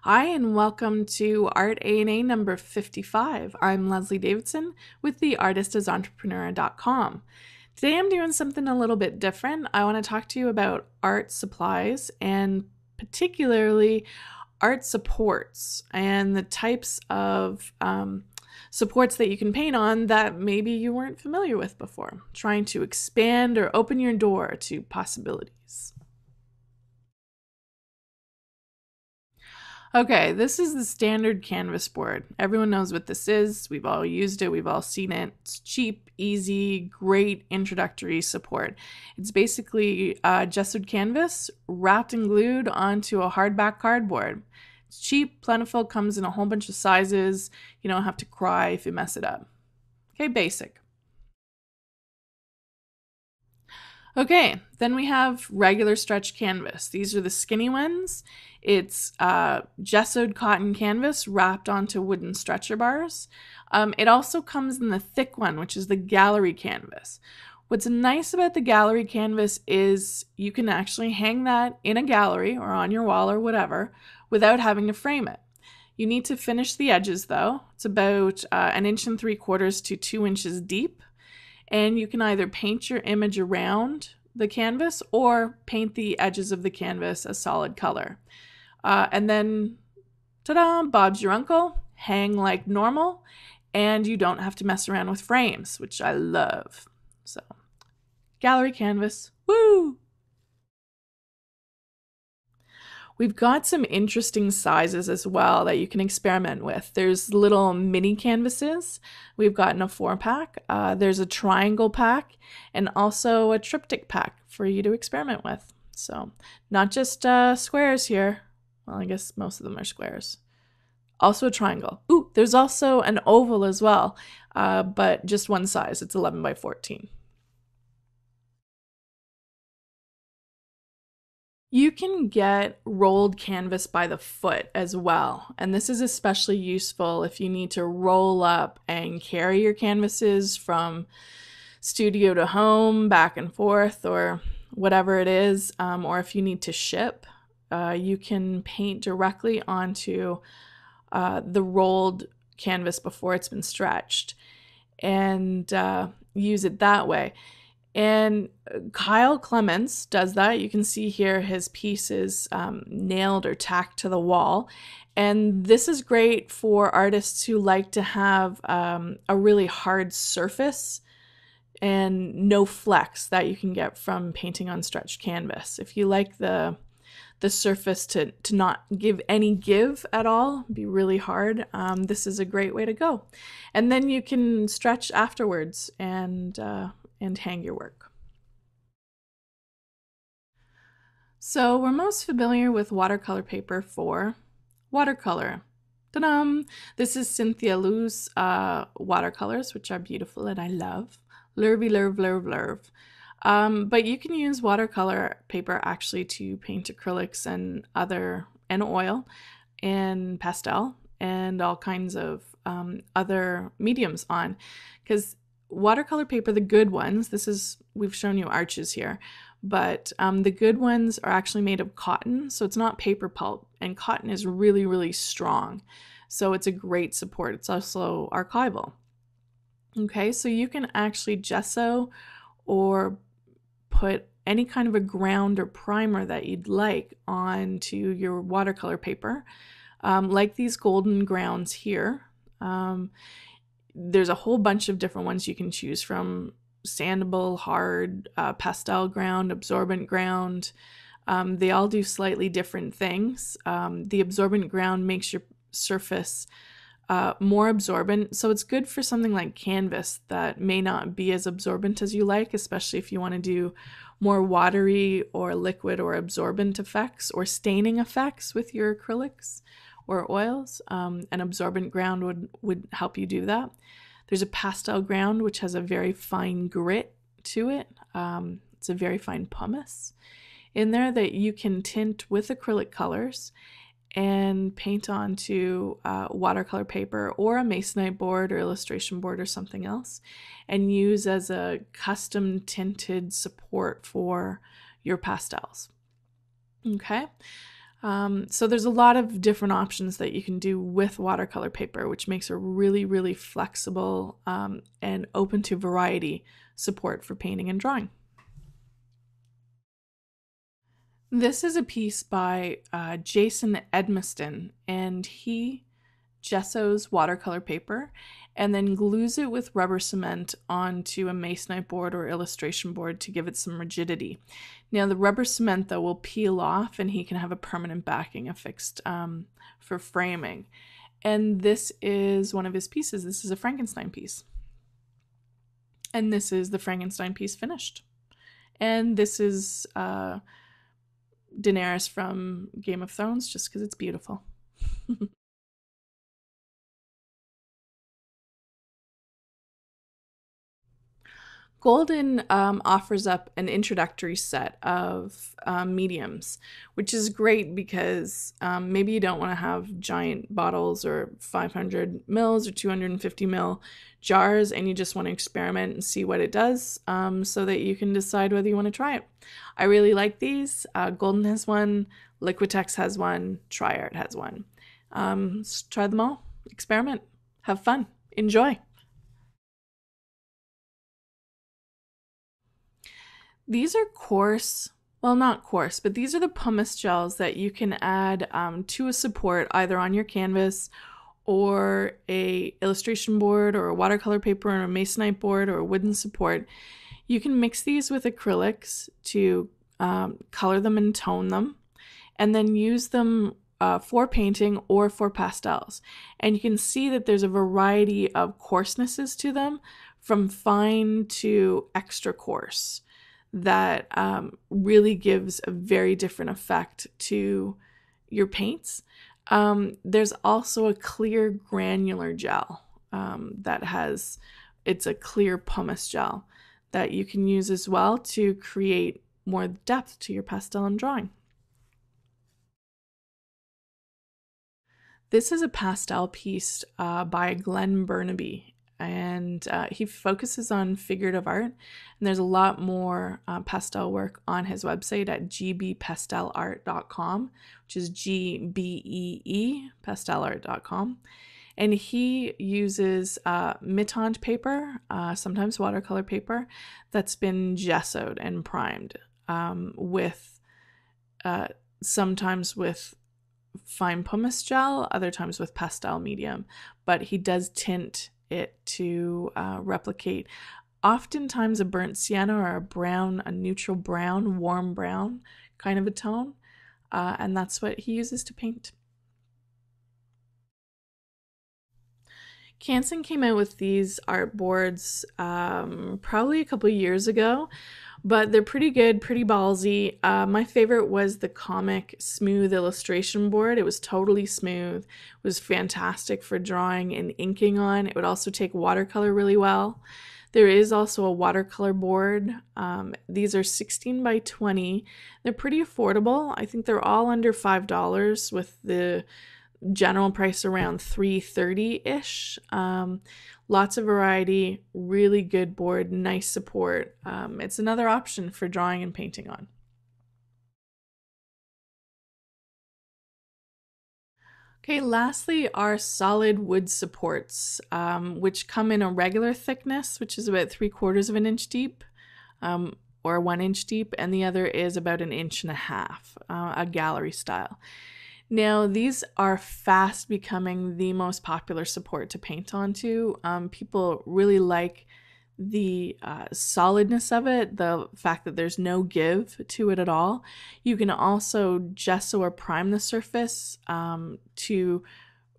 Hi, and welcome to Art A&A number 55. I'm Leslie Davidson with the artistasentrepreneur.com. Today I'm doing something a little bit different. I want to talk to you about art supplies and particularly art supports and the types of supports that you can paint on that maybe you weren't familiar with before, trying to expand or open your door to possibilities. Okay, this is the standard canvas board. Everyone knows what this is. We've all used it. We've all seen it. It's cheap, easy, great introductory support. It's basically gessoed canvas wrapped and glued onto a hardback cardboard. It's cheap, plentiful, comes in a whole bunch of sizes. You don't have to cry if you mess it up. Okay, basic. Okay, then we have regular stretch canvas. These are the skinny ones. It's gessoed cotton canvas wrapped onto wooden stretcher bars. It also comes in the thick one, which is the gallery canvas. What's nice about the gallery canvas is you can actually hang that in a gallery or on your wall or whatever without having to frame it. You need to finish the edges though. It's about 1 3/4 to 2 inches deep. And you can either paint your image around the canvas or paint the edges of the canvas a solid color. And then, ta-da, Bob's your uncle, hang like normal, and you don't have to mess around with frames, which I love. So, gallery canvas, woo! We've got some interesting sizes as well that you can experiment with. There's little mini canvases. We've got in a 4-pack. There's a triangle pack and also a triptych pack for you to experiment with. So not just squares here. Well, I guess most of them are squares. Also a triangle. Ooh, there's also an oval as well, but just one size. It's 11 by 14. You can get rolled canvas by the foot as well, and this is especially useful if you need to roll up and carry your canvases from studio to home, back and forth, or whatever it is, or if you need to ship. You can paint directly onto the rolled canvas before it's been stretched and use it that way. And Kyle Clements does that. You can see here his piece is nailed or tacked to the wall. And this is great for artists who like to have a really hard surface and no flex that you can get from painting on stretched canvas. If you like the surface to not give any give at all, be really hard, this is a great way to go. And then you can stretch afterwards and hang your work. So we're most familiar with watercolor paper for watercolor. Ta-da! This is Cynthia Lu's watercolors, which are beautiful and I love. Lurvy, lurv, lurv, lurv. But you can use watercolor paper actually to paint acrylics and oil and pastel and all kinds of other mediums on, because watercolor paper, the good ones, we've shown you arches here, but the good ones are actually made of cotton, so it's not paper pulp, and cotton is really, really strong. So it's a great support. It's also archival. Okay, so you can actually gesso or put any kind of a ground or primer that you'd like onto your watercolor paper, like these golden grounds here. There's a whole bunch of different ones you can choose from: sandable, hard, pastel ground, absorbent ground. They all do slightly different things. The absorbent ground makes your surface more absorbent, so it's good for something like canvas that may not be as absorbent as you like, especially if you want to do more watery or liquid or absorbent effects or staining effects with your acrylics or oils. An absorbent ground would help you do that. There's a pastel ground which has a very fine grit to it. It's a very fine pumice in there that you can tint with acrylic colors and paint onto watercolor paper or a masonite board or illustration board or something else, and use as a custom tinted support for your pastels. Okay. So there's a lot of different options that you can do with watercolor paper, which makes a really, really flexible and open to variety support for painting and drawing. This is a piece by Jason Edmiston, and he gessos watercolor paper and then glues it with rubber cement onto a masonite board or illustration board to give it some rigidity. Now the rubber cement though will peel off and he can have a permanent backing affixed for framing. And this is one of his pieces. This is a Frankenstein piece. And this is the Frankenstein piece finished. And this is Daenerys from Game of Thrones, just because it's beautiful. Golden offers up an introductory set of mediums, which is great because maybe you don't want to have giant bottles or 500 mils or 250 mil jars, and you just want to experiment and see what it does so that you can decide whether you want to try it. I really like these. Golden has one, Liquitex has one, TriArt has one. Try them all, experiment, have fun, enjoy. These are coarse, well, not coarse, but these are the pumice gels that you can add to a support either on your canvas or a illustration board or a watercolor paper or a masonite board or a wooden support. You can mix these with acrylics to color them and tone them, and then use them for painting or for pastels. And you can see that there's a variety of coarsenesses to them, from fine to extra coarse, that really gives a very different effect to your paints. There's also a clear granular gel it's a clear pumice gel that you can use as well to create more depth to your pastel and drawing. This is a pastel piece by Glenn Burnaby, and he focuses on figurative art, and there's a lot more pastel work on his website at gbpastelart.com, which is GBEE pastelart.com. And he uses mid-toned paper, sometimes watercolor paper, that's been gessoed and primed sometimes with fine pumice gel, other times with pastel medium, but he does tint it to replicate oftentimes a burnt sienna or a brown, a neutral brown, warm brown kind of a tone, and that's what he uses to paint. Canson came out with these artboards probably a couple years ago, but they're pretty good, pretty ballsy. My favorite was the Comic Smooth illustration board. It was totally smooth. It was fantastic for drawing and inking on. It would also take watercolor really well. There is also a watercolor board. These are 16 by 20. They're pretty affordable. I think they're all under $5 with the general price around $3.30-ish. Lots of variety, really good board, nice support. It's another option for drawing and painting on. Okay, lastly are solid wood supports, which come in a regular thickness, which is about 3/4 of an inch deep, or 1 inch deep, and the other is about 1.5 inches, a gallery style. Now, these are fast becoming the most popular support to paint onto. People really like the solidness of it, the fact that there's no give to it at all. You can also gesso or prime the surface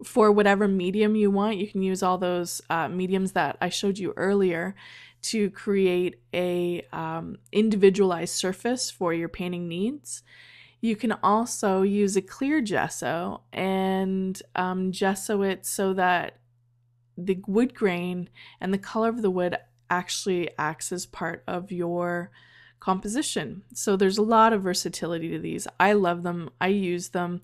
for whatever medium you want. You can use all those mediums that I showed you earlier to create a individualized surface for your painting needs. You can also use a clear gesso and gesso it so that the wood grain and the color of the wood actually acts as part of your composition. So there's a lot of versatility to these. I love them. I use them.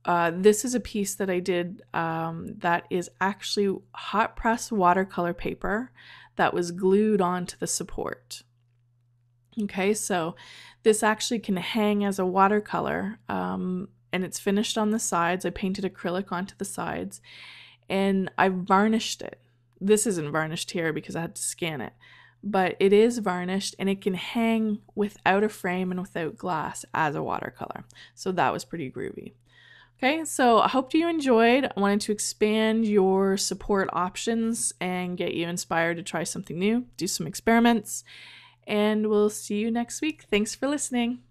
This is a piece that I did that is actually hot press watercolor paper that was glued onto the support. Okay, so this actually can hang as a watercolor and it's finished on the sides. I painted acrylic onto the sides and I varnished it. This isn't varnished here because I had to scan it, but it is varnished and it can hang without a frame and without glass as a watercolor. So that was pretty groovy. Okay, so I hope you enjoyed. I wanted to expand your support options and get you inspired to try something new, do some experiments, and we'll see you next week. Thanks for listening.